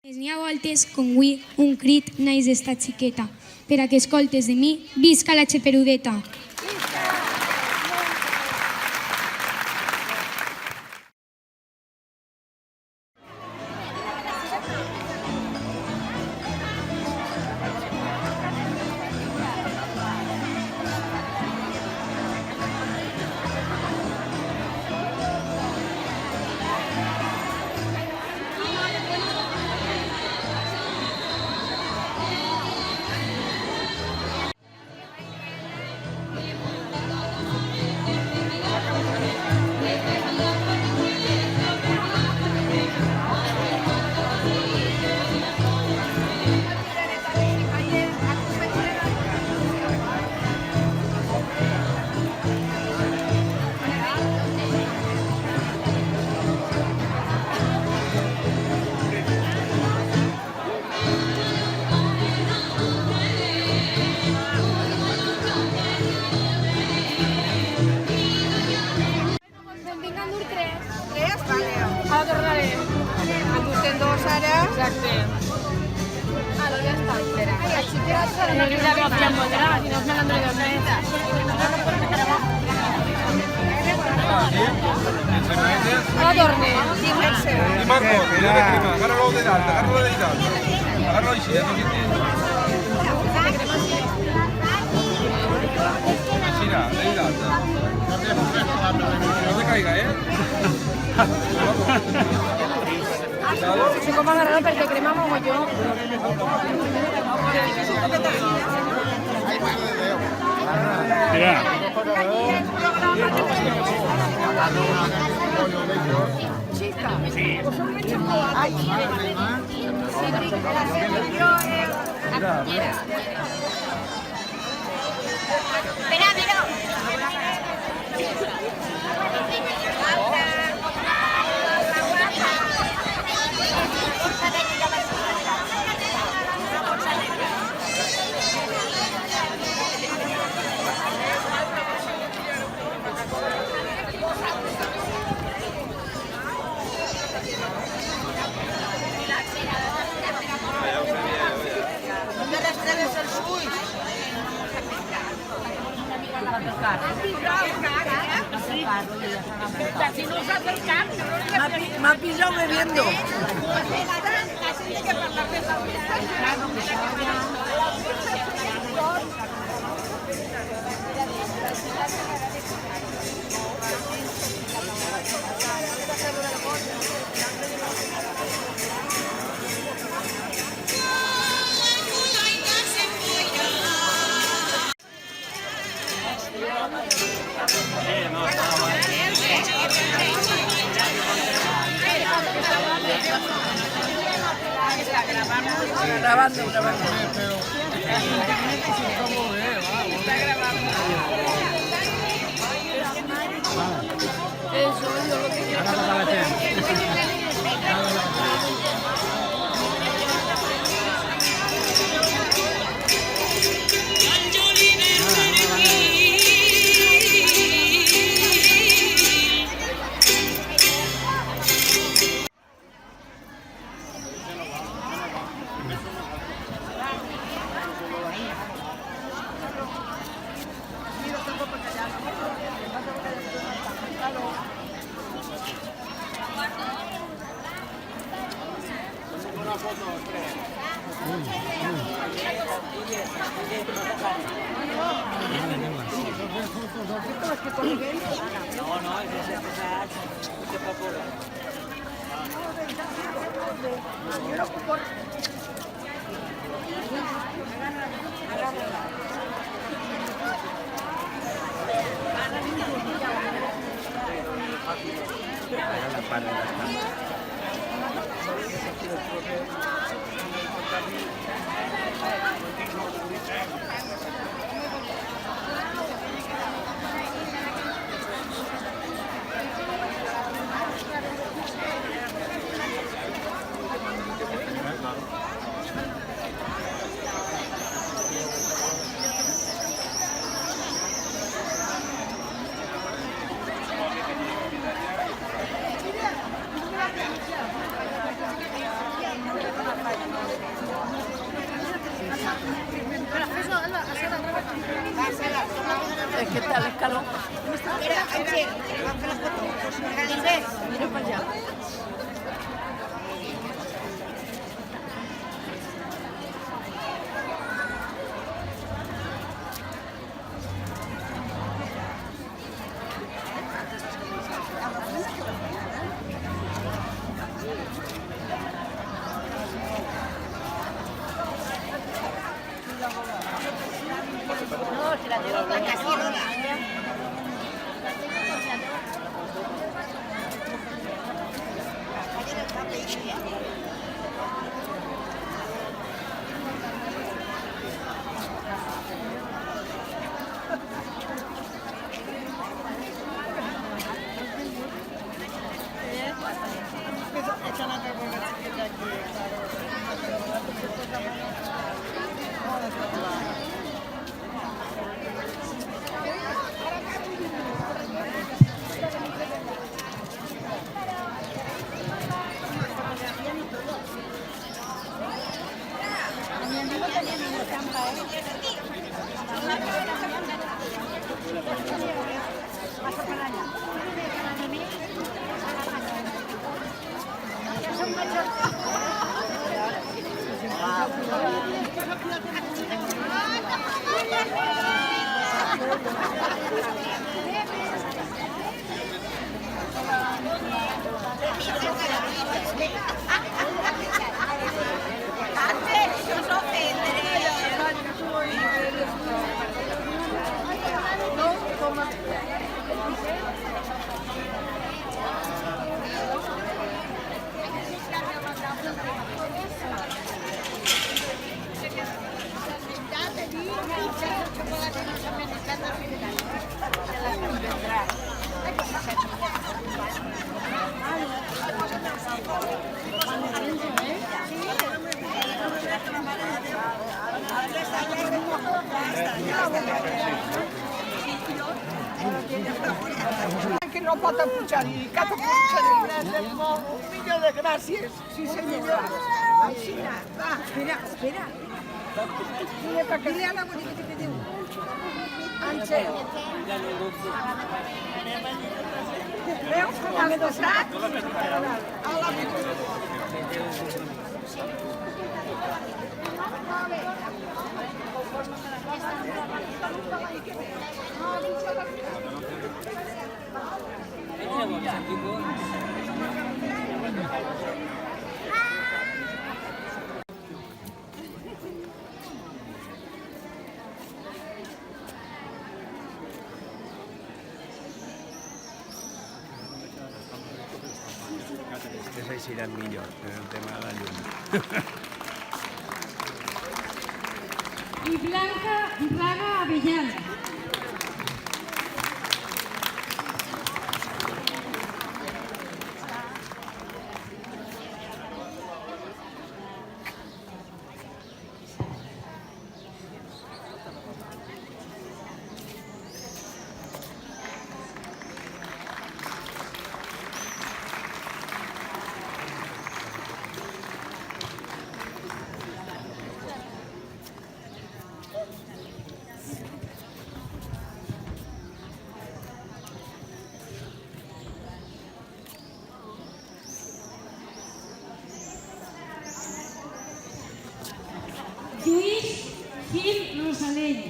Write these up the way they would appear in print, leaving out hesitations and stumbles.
N'hi ha voltes com avui un crit naix d'esta xiqueta, per a que escoltes de mi, visca la xeperudeta. Ara tornaré. En duten dos ara. Exacte. Ara ja està. Espera. No li ha de envoltar, si no me l'han de més. Ara torne. Y Marco, mira que crema, agárralo de alta, agárralo de alta. Agárralo ahí, sí, no entiendes. Mira, de alta. No te caiga, ¿eh? Si com agarrar perquè crema mogolló. Me ha pillado bebiendo. Grabando. Está grabando. Eso es lo que quiero hacer. Espera, Àngel, vam fer la foto. Galilés. Mira per allà. No, si la tengo por casi Que no pot pujar-hi, cap pujar-hi. Un milió de gràcies. Sí, senyora. Aixina, va. Espera, espera. Dile a la bonica que te diu. Àngel. Veus com has passat? A la Aquestes eixiran millor, en el tema de la llum. Y Blanca Raga Avellana. Lluís Gil Rosalell.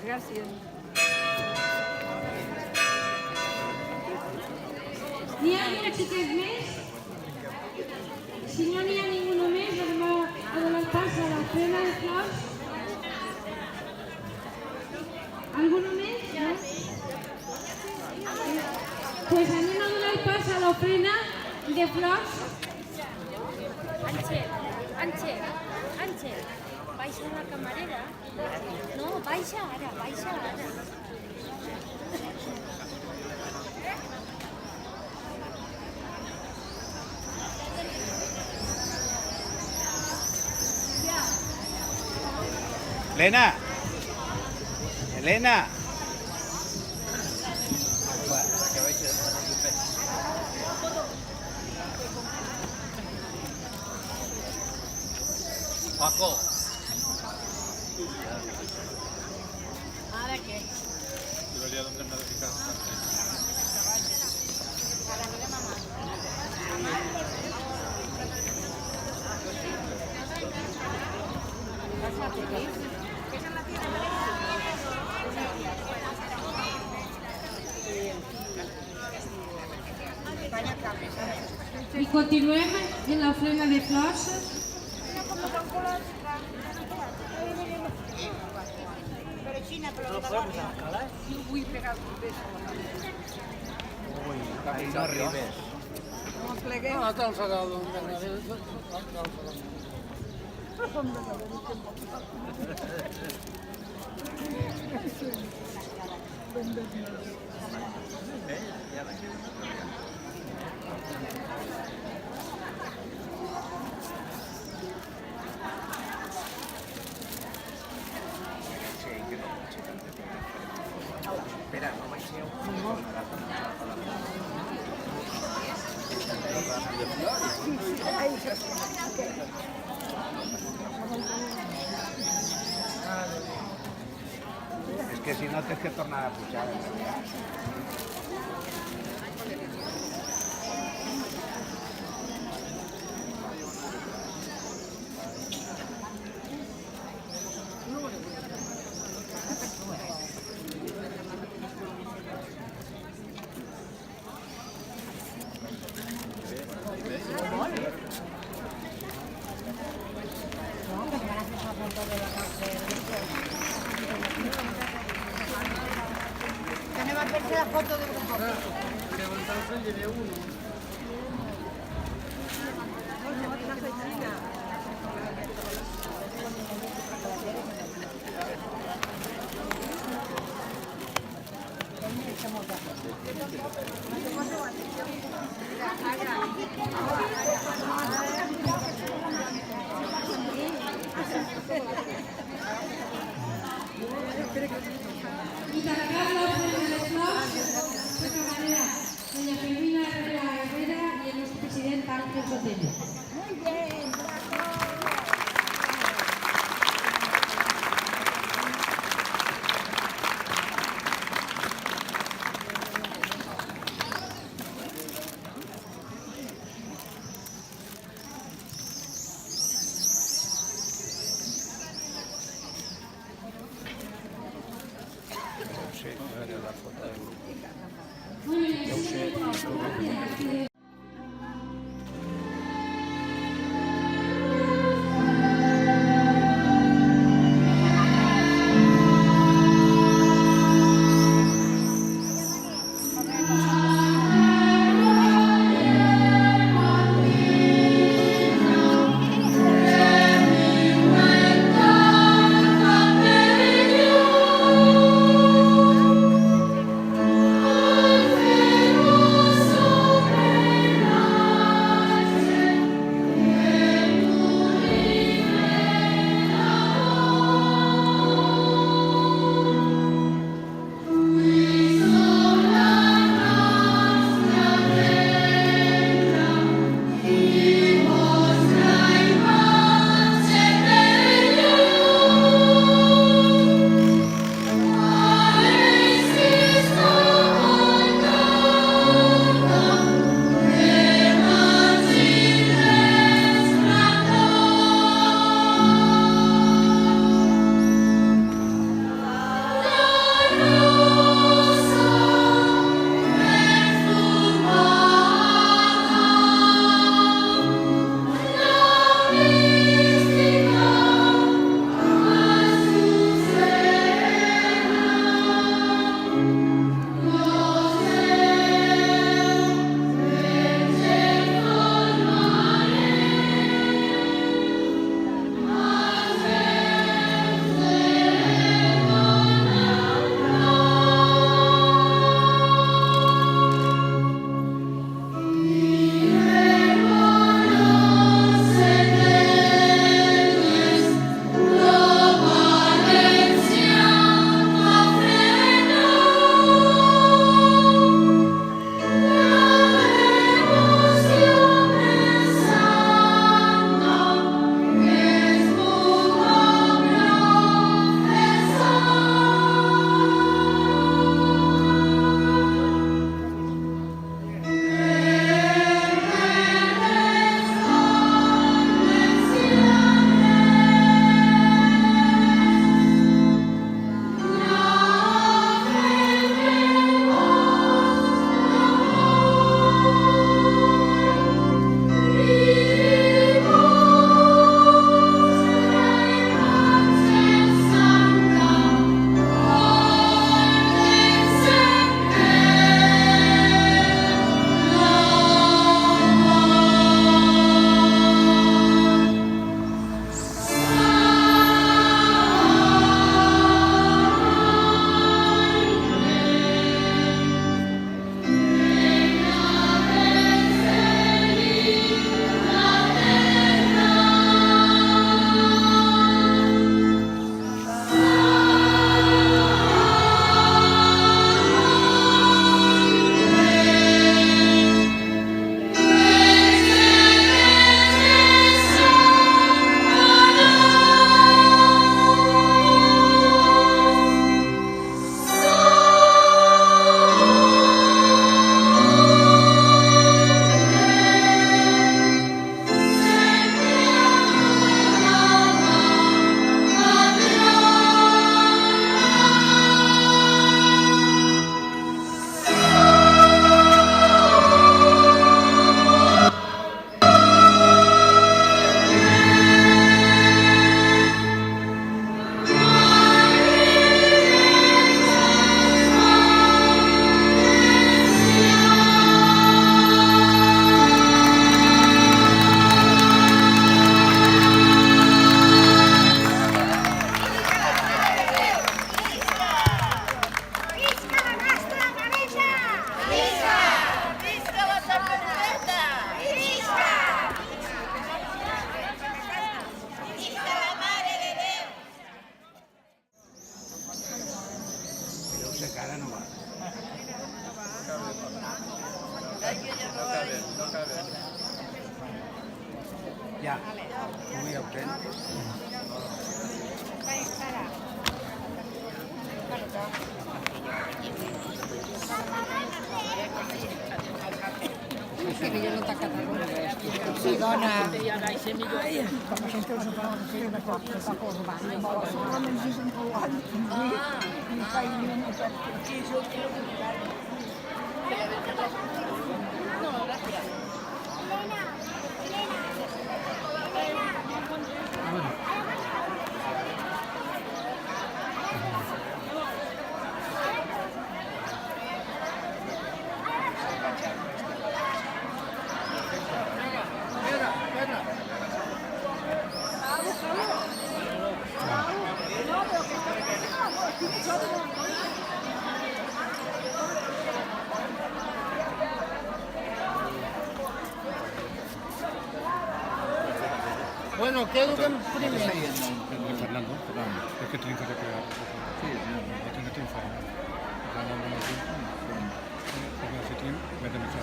Gràcies. N'hi ha alguna xiquet més? Si no n'hi ha ningú més, anem a donar pas a la ofrena de flors. ¿Alguno més? No? Pues anem a donar pas a l'ofrena de flors. Àngel, baixa la camarera. No, baixa ara. Elena. Elena. Paco. ¿Ahora qué? Debería donde me dedicar. Y continuem en la ofrenda de flors. No arribes. Espera, no baixeu. És que si no tens que tornar a pujar. Tenemos que hacerse la foto de grupo. Y tancar la ofrenda de flors de camarera doña Fermina Herrera y el nuestro presidente Ángel Sotelo. Muy bien, bravo. Muy bien, no cabe. Ya, muy auténtico. Sí, dona. Bueno, ¿qué educan primero? Fernando, es que trinca de crear. Sí, no, tiene que triunfar. Fernando no triunfa, porque si triunfa, mete mucho.